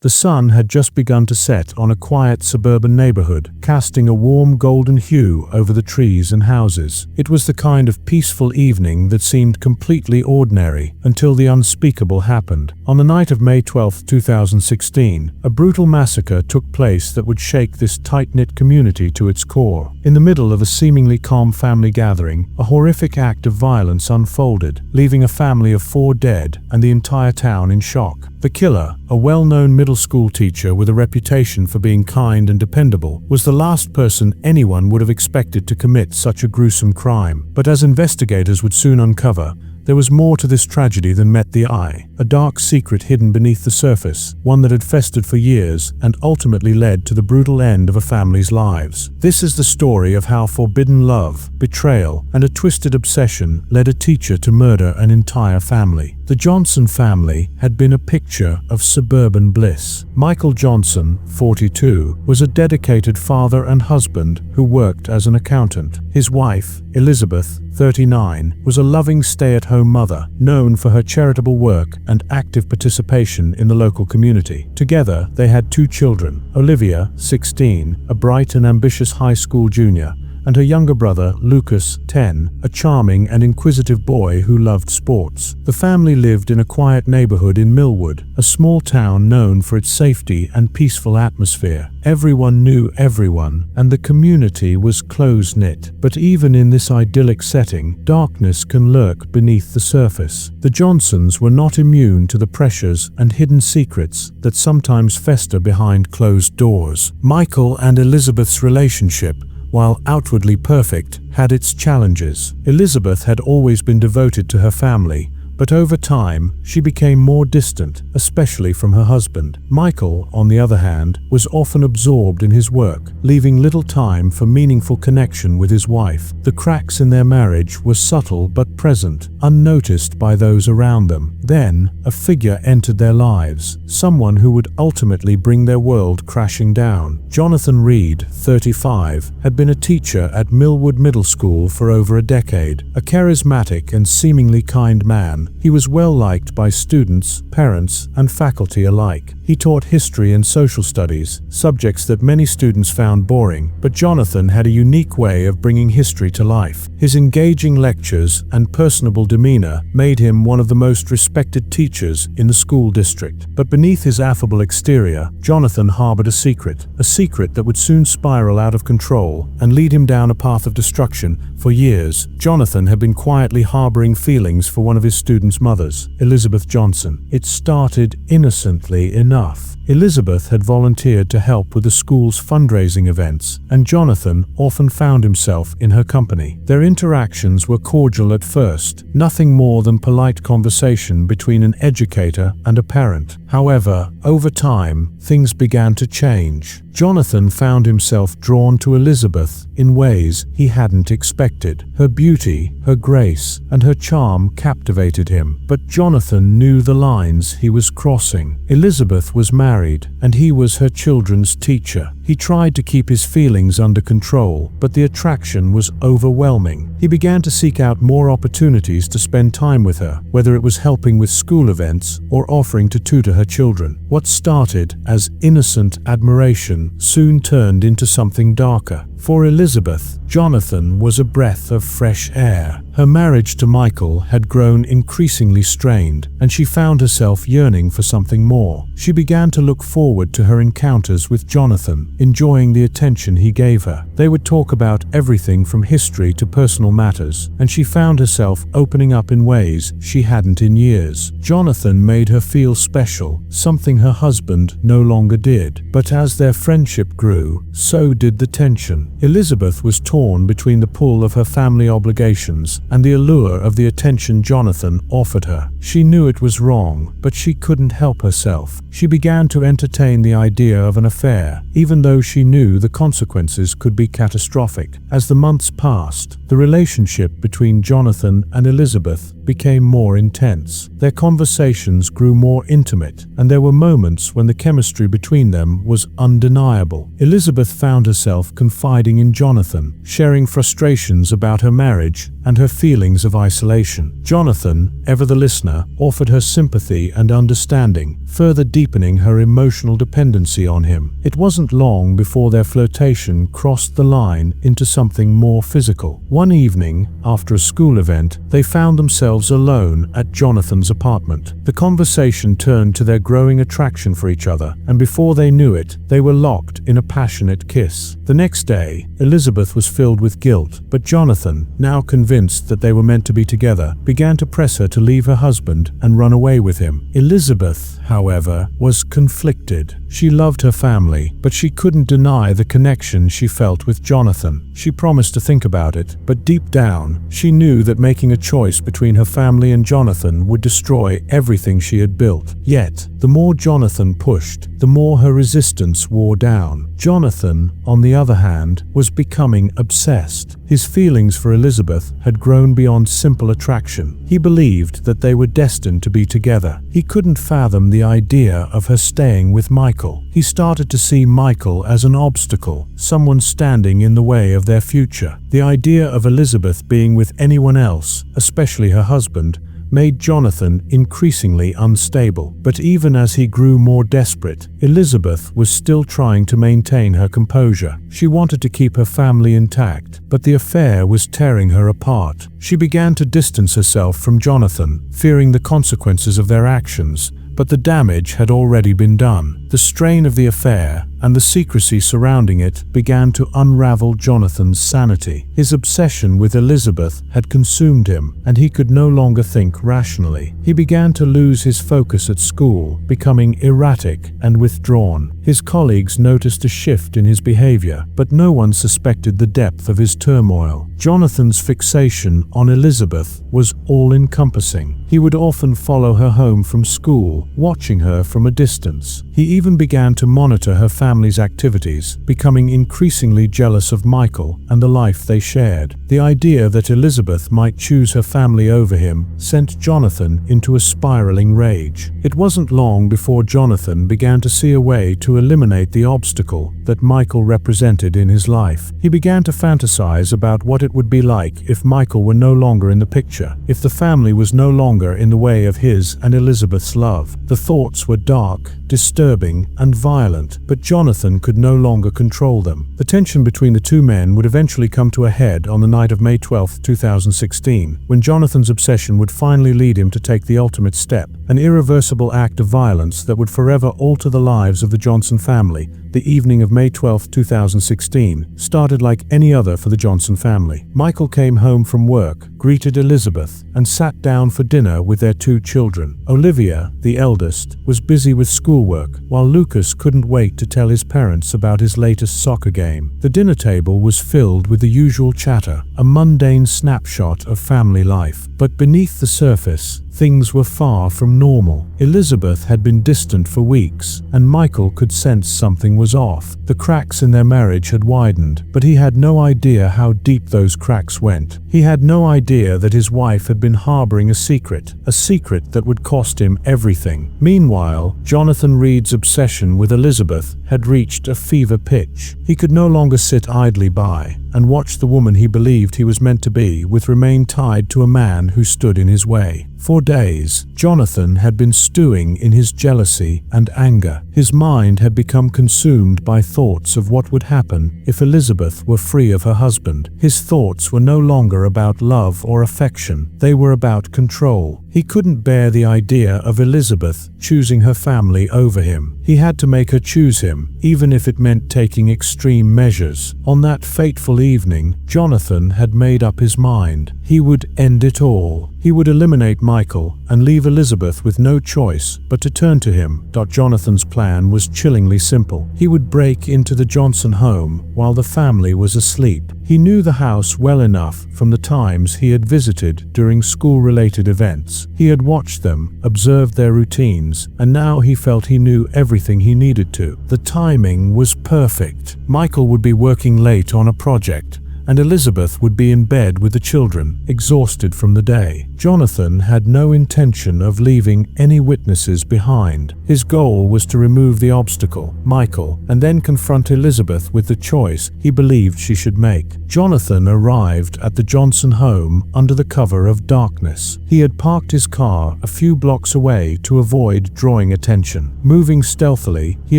The sun had just begun to set on a quiet suburban neighborhood, casting a warm golden hue over the trees and houses. It was the kind of peaceful evening that seemed completely ordinary until the unspeakable happened. On the night of May 12, 2016, a brutal massacre took place that would shake this tight-knit community to its core. In the middle of a seemingly calm family gathering, a horrific act of violence unfolded, leaving a family of 4 dead and the entire town in shock. The killer, a well-known middle school teacher with a reputation for being kind and dependable, was the last person anyone would have expected to commit such a gruesome crime. But as investigators would soon uncover, there was more to this tragedy than met the eye. A dark secret hidden beneath the surface, one that had festered for years and ultimately led to the brutal end of a family's lives. This is the story of how forbidden love, betrayal, and a twisted obsession led a teacher to murder an entire family. The Johnson family had been a picture of suburban bliss. Michael Johnson, 42, was a dedicated father and husband who worked as an accountant. His wife, Elizabeth, 39, was a loving stay-at-home mother, known for her charitable work and active participation in the local community. Together, they had 2 children, Olivia, 16, a bright and ambitious high school junior, and her younger brother, Lucas, 10, a charming and inquisitive boy who loved sports. The family lived in a quiet neighborhood in Millwood, a small town known for its safety and peaceful atmosphere. Everyone knew everyone, and the community was close-knit. But even in this idyllic setting, darkness can lurk beneath the surface. The Johnsons were not immune to the pressures and hidden secrets that sometimes fester behind closed doors. Michael and Elizabeth's relationship, while outwardly perfect, had its challenges. Elizabeth had always been devoted to her family, but over time, she became more distant, especially from her husband. Michael, on the other hand, was often absorbed in his work, leaving little time for meaningful connection with his wife. The cracks in their marriage were subtle but present, unnoticed by those around them. Then, a figure entered their lives, someone who would ultimately bring their world crashing down. Jonathan Reed, 35, had been a teacher at Millwood Middle School for over a decade. A charismatic and seemingly kind man, he was well liked by students, parents, and faculty alike. He taught history and social studies, subjects that many students found boring, but Jonathan had a unique way of bringing history to life. His engaging lectures and personable demeanor made him one of the most respected teachers in the school district. But beneath his affable exterior, Jonathan harbored a secret that would soon spiral out of control and lead him down a path of destruction. For years, Jonathan had been quietly harboring feelings for one of his students' mothers, Elizabeth Johnson. It started innocently enough. Elizabeth had volunteered to help with the school's fundraising events, and Jonathan often found himself in her company. Their interactions were cordial at first, nothing more than polite conversation between an educator and a parent. However, over time, things began to change. Jonathan found himself drawn to Elizabeth in ways he hadn't expected. Her beauty, her grace, and her charm captivated him. But Jonathan knew the lines he was crossing. Elizabeth was married, and he was her children's teacher. He tried to keep his feelings under control, but the attraction was overwhelming. He began to seek out more opportunities to spend time with her, whether it was helping with school events or offering to tutor her children. What started as innocent admiration soon turned into something darker. For Elizabeth, Jonathan was a breath of fresh air. Her marriage to Michael had grown increasingly strained, and she found herself yearning for something more. She began to look forward to her encounters with Jonathan, enjoying the attention he gave her. They would talk about everything from history to personal matters, and she found herself opening up in ways she hadn't in years. Jonathan made her feel special, something her husband no longer did. But as their friendship grew, so did the tension. Elizabeth was torn between the pull of her family obligations and the allure of the attention Jonathan offered her. She knew it was wrong, but she couldn't help herself. She began to entertain the idea of an affair, even though she knew the consequences could be catastrophic. As the months passed, the relationship between Jonathan and Elizabeth became more intense. Their conversations grew more intimate, and there were moments when the chemistry between them was undeniable. Elizabeth found herself confiding in Jonathan, sharing frustrations about her marriage and her feelings of isolation. Jonathan, ever the listener, offered her sympathy and understanding, further deepening her emotional dependency on him. It wasn't long before their flirtation crossed the line into something more physical. One evening, after a school event, they found themselves alone at Jonathan's apartment. The conversation turned to their growing attraction for each other, and before they knew it, they were locked in a passionate kiss. The next day, Elizabeth was filled with guilt, but Jonathan, now convinced that they were meant to be together, began to press her to leave her husband and run away with him. Elizabeth, however, was conflicted. She loved her family, but she couldn't deny the connection she felt with Jonathan. She promised to think about it, but deep down, she knew that making a choice between her family and Jonathan would destroy everything she had built. Yet, the more Jonathan pushed, the more her resistance wore down. Jonathan, on the other hand, was becoming obsessed. His feelings for Elizabeth had grown beyond simple attraction. He believed that they were destined to be together. He couldn't fathom the idea of her staying with Michael. He started to see Michael as an obstacle, someone standing in the way of their future. The idea of Elizabeth being with anyone else, especially her husband, made Jonathan increasingly unstable. But even as he grew more desperate, Elizabeth was still trying to maintain her composure. She wanted to keep her family intact, but the affair was tearing her apart. She began to distance herself from Jonathan, fearing the consequences of their actions, but the damage had already been done. The strain of the affair and the secrecy surrounding it began to unravel Jonathan's sanity. His obsession with Elizabeth had consumed him, and he could no longer think rationally. He began to lose his focus at school, becoming erratic and withdrawn. His colleagues noticed a shift in his behavior, but no one suspected the depth of his turmoil. Jonathan's fixation on Elizabeth was all-encompassing. He would often follow her home from school, watching her from a distance. He even began to monitor her family's activities, becoming increasingly jealous of Michael and the life they shared. The idea that Elizabeth might choose her family over him sent Jonathan into a spiraling rage. It wasn't long before Jonathan began to see a way to eliminate the obstacle that Michael represented in his life. He began to fantasize about what it would be like if Michael were no longer in the picture, if the family was no longer in the way of his and Elizabeth's love. The thoughts were dark, disturbing, and violent, but Jonathan could no longer control them. The tension between the two men would eventually come to a head on the night of May 12, 2016, when Jonathan's obsession would finally lead him to take the ultimate step, an irreversible act of violence that would forever alter the lives of the Johnson family. The evening of May 12, 2016, started like any other for the Johnson family. Michael came home from work, greeted Elizabeth, and sat down for dinner with their two children. Olivia, the eldest, was busy with schoolwork, while Lucas couldn't wait to tell his parents about his latest soccer game. The dinner table was filled with the usual chatter, a mundane snapshot of family life. But beneath the surface, things were far from normal. Elizabeth had been distant for weeks, and Michael could sense something was off. The cracks in their marriage had widened, but he had no idea how deep those cracks went. He had no idea that his wife had been harboring a secret that would cost him everything. Meanwhile, Jonathan Reed's obsession with Elizabeth had reached a fever pitch. He could no longer sit idly by and watch the woman he believed he was meant to be remain tied to a man who stood in his way. For days, Jonathan had been stewing in his jealousy and anger. His mind had become consumed by thoughts of what would happen if Elizabeth were free of her husband. His thoughts were no longer about love or affection. They were about control. He couldn't bear the idea of Elizabeth choosing her family over him. He had to make her choose him, even if it meant taking extreme measures. On that fateful evening, Jonathan had made up his mind. He would end it all. He would eliminate Michael and leave Elizabeth with no choice but to turn to him. Jonathan's plan was chillingly simple. He would break into the Johnson home while the family was asleep. He knew the house well enough from the times he had visited during school-related events. He had watched them, observed their routines, and now he felt he knew everything he needed to. The timing was perfect. Michael would be working late on a project, and Elizabeth would be in bed with the children, exhausted from the day. Jonathan had no intention of leaving any witnesses behind. His goal was to remove the obstacle, Michael, and then confront Elizabeth with the choice he believed she should make. Jonathan arrived at the Johnson home under the cover of darkness. He had parked his car a few blocks away to avoid drawing attention. Moving stealthily, he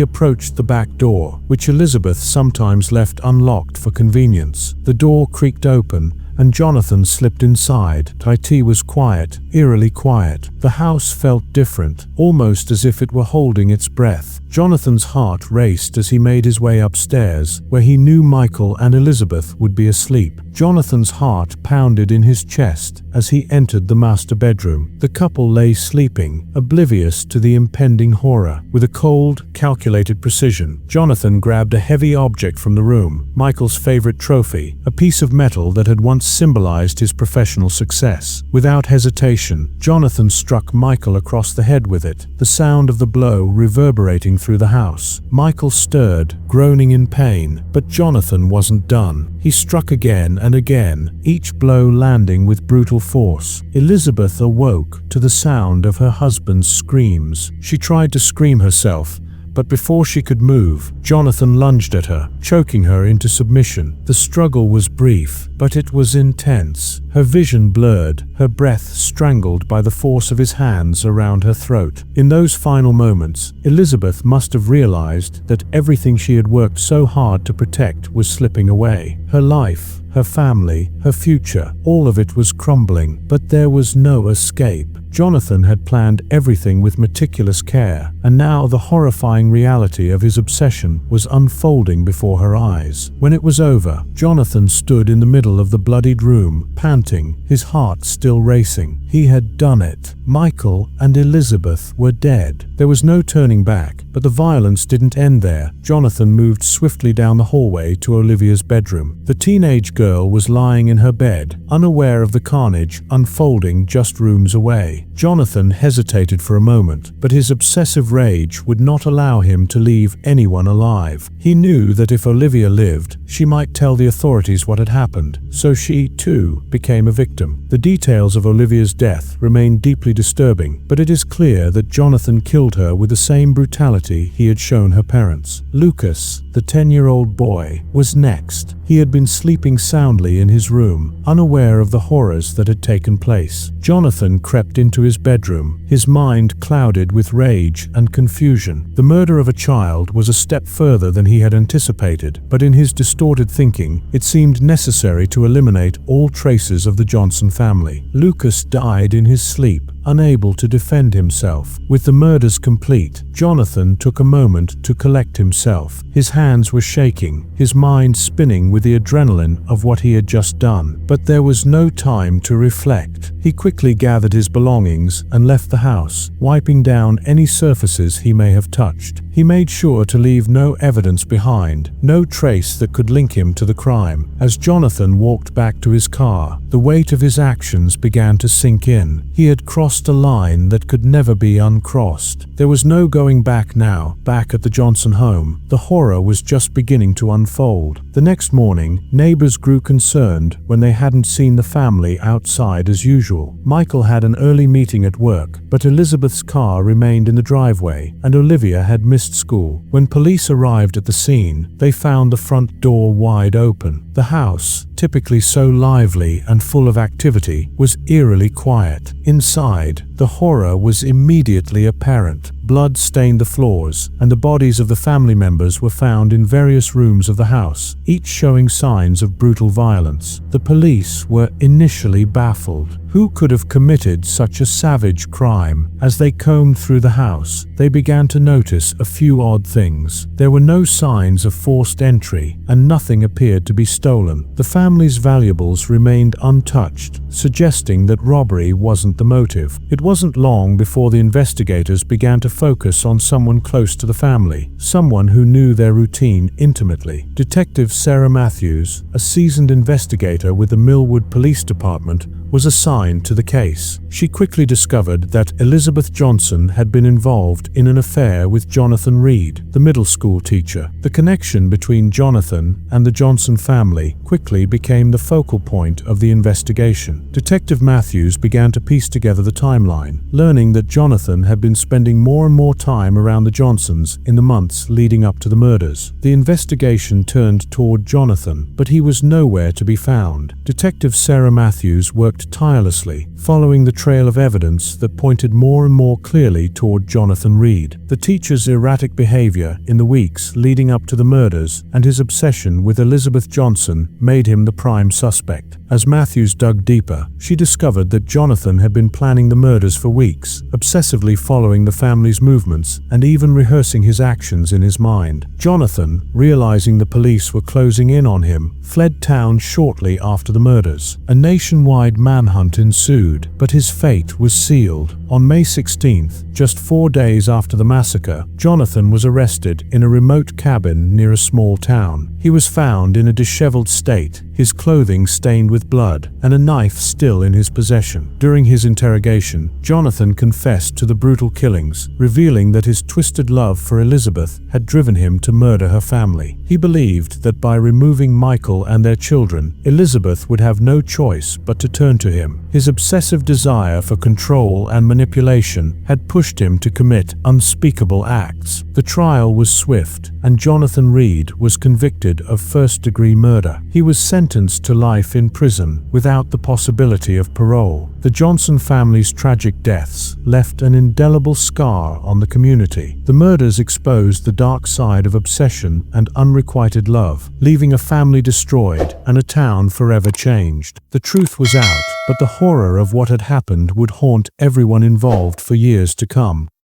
approached the back door, which Elizabeth sometimes left unlocked for convenience. The door creaked open, and Jonathan slipped inside. It was quiet, eerily quiet. The house felt different, almost as if it were holding its breath. Jonathan's heart raced as he made his way upstairs, where he knew Michael and Elizabeth would be asleep. Jonathan's heart pounded in his chest as he entered the master bedroom. The couple lay sleeping, oblivious to the impending horror. With a cold, calculated precision, Jonathan grabbed a heavy object from the room, Michael's favorite trophy, a piece of metal that had once symbolized his professional success. Without hesitation, Jonathan struck Michael across the head with it, the sound of the blow reverberating through the house. Michael stirred, groaning in pain, but Jonathan wasn't done. He struck again and again, each blow landing with brutal force. Elizabeth awoke to the sound of her husband's screams. She tried to scream herself, but before she could move, Jonathan lunged at her, choking her into submission. The struggle was brief, but it was intense. Her vision blurred, her breath strangled by the force of his hands around her throat. In those final moments, Elizabeth must have realized that everything she had worked so hard to protect was slipping away. Her life, her family, her future, all of it was crumbling, but there was no escape. Jonathan had planned everything with meticulous care, and now the horrifying reality of his obsession was unfolding before her eyes. When it was over, Jonathan stood in the middle of the bloodied room, panting, his heart still racing. He had done it. Michael and Elizabeth were dead. There was no turning back, but the violence didn't end there. Jonathan moved swiftly down the hallway to Olivia's bedroom. The teenage girl was lying in her bed, unaware of the carnage unfolding just rooms away. Jonathan hesitated for a moment, but his obsessive rage would not allow him to leave anyone alive. He knew that if Olivia lived, she might tell the authorities what had happened, so she, too, became a victim. The details of Olivia's death remain deeply disturbing, but it is clear that Jonathan killed her with the same brutality he had shown her parents. Lucas, the 10-year-old boy, was next. He had been sleeping soundly in his room, unaware of the horrors that had taken place. Jonathan crept into his bedroom, his mind clouded with rage and confusion. The murder of a child was a step further than he had anticipated, but in his distorted thinking, it seemed necessary to eliminate all traces of the Johnson family. Lucas died in his sleep, unable to defend himself. With the murders complete, Jonathan took a moment to collect himself. His hands were shaking, his mind spinning with the adrenaline of what he had just done. But there was no time to reflect. He quickly gathered his belongings and left the house, wiping down any surfaces he may have touched. He made sure to leave no evidence behind, no trace that could link him to the crime. As Jonathan walked back to his car, the weight of his actions began to sink in. He had crossed a line that could never be uncrossed. There was no going back now. Back at the Johnson home, the horror was just beginning to unfold. The next morning, neighbors grew concerned when they hadn't seen the family outside as usual. Michael had an early meeting at work, but Elizabeth's car remained in the driveway, and Olivia had missed school. When police arrived at the scene, they found the front door wide open. The house, typically so lively and full of activity, was eerily quiet. Inside, the horror was immediately apparent. Blood stained the floors, and the bodies of the family members were found in various rooms of the house, each showing signs of brutal violence. The police were initially baffled. Who could have committed such a savage crime? As they combed through the house, they began to notice a few odd things. There were no signs of forced entry, and nothing appeared to be stolen. The family's valuables remained untouched, suggesting that robbery wasn't the motive. It wasn't long before the investigators began to focus on someone close to the family, someone who knew their routine intimately. Detective Sarah Matthews, a seasoned investigator with the Millwood Police Department, was assigned to the case. She quickly discovered that Elizabeth Johnson had been involved in an affair with Jonathan Reed, the middle school teacher. The connection between Jonathan and the Johnson family quickly became the focal point of the investigation. Detective Matthews began to piece together the timeline, learning that Jonathan had been spending more and more time around the Johnsons in the months leading up to the murders. The investigation turned toward Jonathan, but he was nowhere to be found. Detective Sarah Matthews worked tirelessly, following the trail of evidence that pointed more and more clearly toward Jonathan Reed. The teacher's erratic behavior in the weeks leading up to the murders and his obsession with Elizabeth Johnson made him the prime suspect. As Matthews dug deeper, she discovered that Jonathan had been planning the murders for weeks, obsessively following the family's movements and even rehearsing his actions in his mind. Jonathan, realizing the police were closing in on him, fled town shortly after the murders. A nationwide manhunt ensued, but his fate was sealed. On May 16th, just 4 days after the massacre, Jonathan was arrested in a remote cabin near a small town. He was found in a disheveled state, his clothing stained with blood, and a knife still in his possession. During his interrogation, Jonathan confessed to the brutal killings, revealing that his twisted love for Elizabeth had driven him to murder her family. He believed that by removing Michael and their children, Elizabeth would have no choice but to turn to him. His obsessive desire for control and manipulation had pushed him to commit unspeakable acts. The trial was swift, and Jonathan Reed was convicted of first-degree murder. He was sentenced to life in prison without the possibility of parole. The Johnson family's tragic deaths left an indelible scar on the community. The murders exposed the dark side of obsession and unrequited love, leaving a family destroyed and a town forever changed. The truth was out, but the horror of what had happened would haunt everyone involved for years to come.